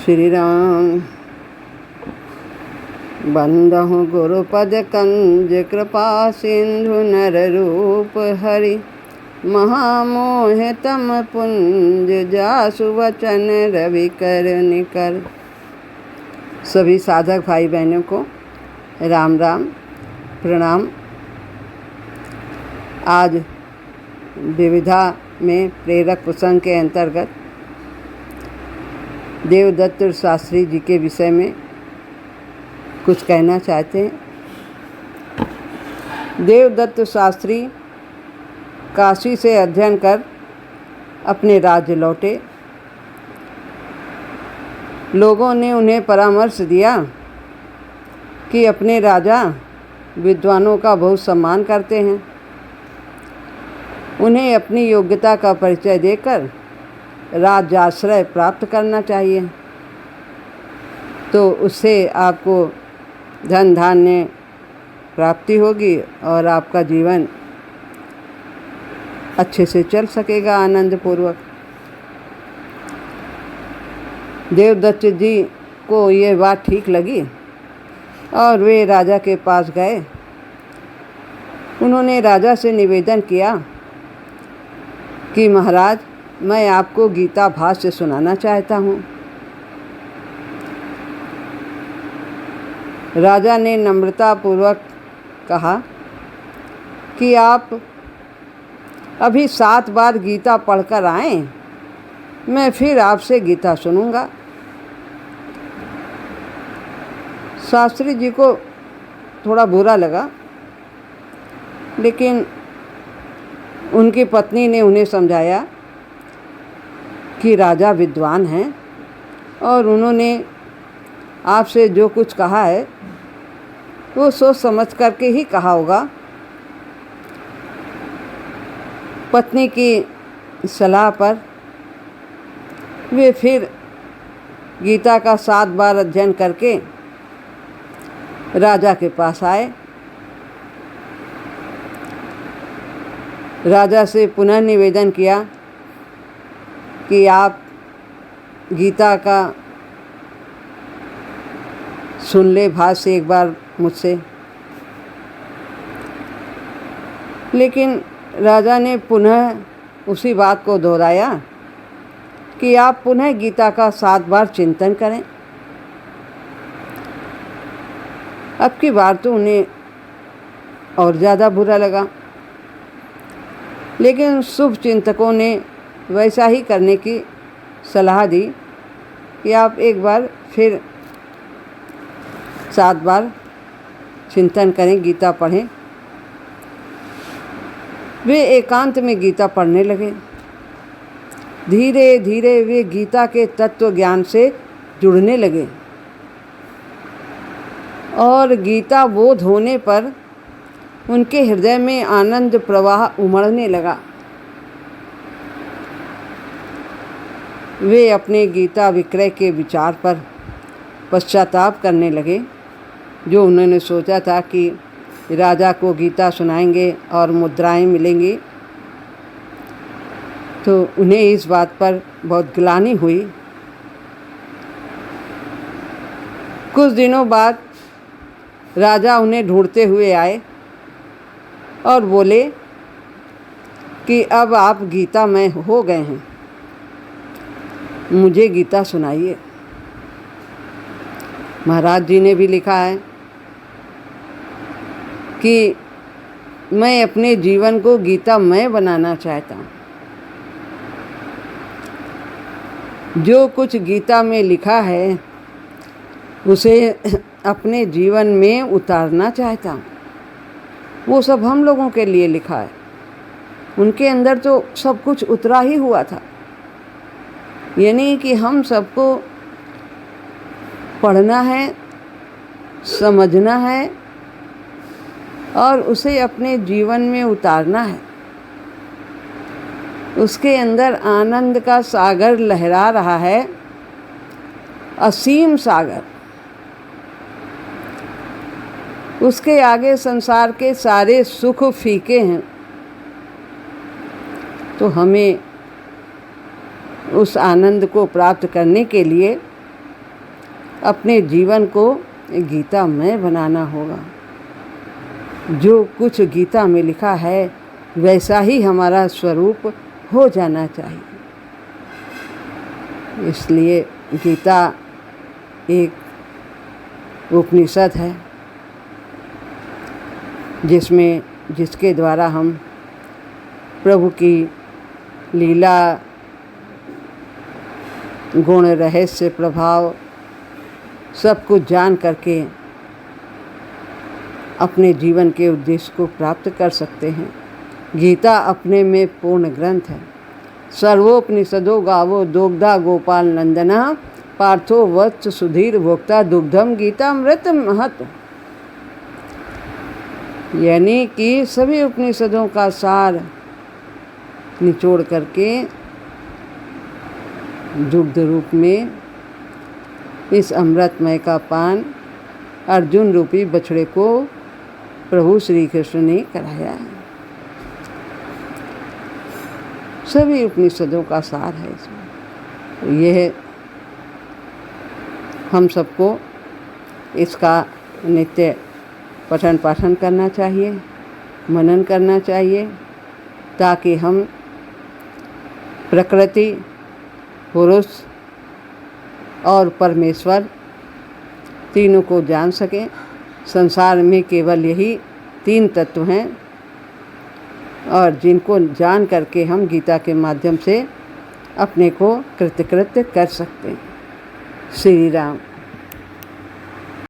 श्री राम। बंदहु गुरुपद कंज कृपा सिंधु नर रूप हरि महामोह तम पुंज जासु वचन रवि कर निकर। सभी साधक भाई बहनों को राम राम प्रणाम। आज विविधा में प्रेरक प्रसंग के अंतर्गत देवदत्त शास्त्री जी के विषय में कुछ कहना चाहते हैं। देवदत्त शास्त्री काशी से अध्ययन कर अपने राज्य लौटे। लोगों ने उन्हें परामर्श दिया कि अपने राजा विद्वानों का बहुत सम्मान करते हैं, उन्हें अपनी योग्यता का परिचय देकर राज्याश्रय प्राप्त करना चाहिए, तो उससे आपको धन धान्य प्राप्ति होगी और आपका जीवन अच्छे से चल सकेगा आनंद पूर्वक। देवदत्त जी को ये बात ठीक लगी और वे राजा के पास गए। उन्होंने राजा से निवेदन किया कि महाराज, मैं आपको गीता भाष्य सुनाना चाहता हूँ। राजा ने नम्रतापूर्वक कहा कि आप अभी 7 बार गीता पढ़कर आएं, मैं फिर आपसे गीता सुनूंगा। शास्त्री जी को थोड़ा बुरा लगा, लेकिन उनकी पत्नी ने उन्हें समझाया कि राजा विद्वान हैं और उन्होंने आपसे जो कुछ कहा है वो सोच समझ करके ही कहा होगा। पत्नी की सलाह पर वे फिर गीता का 7 बार अध्ययन करके राजा के पास आए। राजा से पुनः निवेदन किया कि आप गीता का सुन ले भाष्य एक बार मुझसे। लेकिन राजा ने पुनः उसी बात को दोहराया कि आप पुनः गीता का 7 बार चिंतन करें। अब की बार तो उन्हें और ज़्यादा बुरा लगा, लेकिन शुभ चिंतकों ने वैसा ही करने की सलाह दी कि आप एक बार फिर 7 बार चिंतन करें, गीता पढ़ें। वे एकांत में गीता पढ़ने लगे। धीरे धीरे वे गीता के तत्व ज्ञान से जुड़ने लगे और गीता बोध होने पर उनके हृदय में आनंद प्रवाह उमड़ने लगा। वे अपने गीता विक्रय के विचार पर पश्चाताप करने लगे। जो उन्होंने सोचा था कि राजा को गीता सुनाएंगे और मुद्राएं मिलेंगी, तो उन्हें इस बात पर बहुत ग्लानि हुई। कुछ दिनों बाद राजा उन्हें ढूंढते हुए आए और बोले कि अब आप गीतामय हो गए हैं, मुझे गीता सुनाइए। महाराज जी ने भी लिखा है कि मैं अपने जीवन को गीतामय बनाना चाहता हूँ। जो कुछ गीता में लिखा है उसे अपने जीवन में उतारना चाहता हूँ। वो सब हम लोगों के लिए लिखा है, उनके अंदर तो सब कुछ उतरा ही हुआ था। यानी कि हम सबको पढ़ना है, समझना है और उसे अपने जीवन में उतारना है। उसके अंदर आनंद का सागर लहरा रहा है, असीम सागर। उसके आगे संसार के सारे सुख फीके हैं। तो हमें उस आनंद को प्राप्त करने के लिए अपने जीवन को गीतामय बनाना होगा। जो कुछ गीता में लिखा है वैसा ही हमारा स्वरूप हो जाना चाहिए। इसलिए गीता एक उपनिषद है जिसके द्वारा हम प्रभु की लीला, गुण, रहस्य, प्रभाव सब कुछ जान करके अपने जीवन के उद्देश्य को प्राप्त कर सकते हैं। गीता अपने में पूर्ण ग्रंथ है। सर्वोपनिषदो गावो दोग्धा गोपाल नंदना पार्थो वत्स सुधीर भोक्ता दुग्धम गीतामृत महत्। यानी कि सभी उपनिषदों का सार निचोड़ करके दुग्ध रूप में इस अमृतमय का पान अर्जुन रूपी बछड़े को प्रभु श्री कृष्ण ने कराया है। सभी उपनिषदों का सार है इसमें। यह हम सबको इसका नित्य पठन पाठन करना चाहिए, मनन करना चाहिए, ताकि हम प्रकृति, पुरुष और परमेश्वर तीनों को जान सकें। संसार में केवल यही 3 तत्व हैं और जिनको जान करके हम गीता के माध्यम से अपने को कृतकृत्य कर सकते हैं। श्री राम।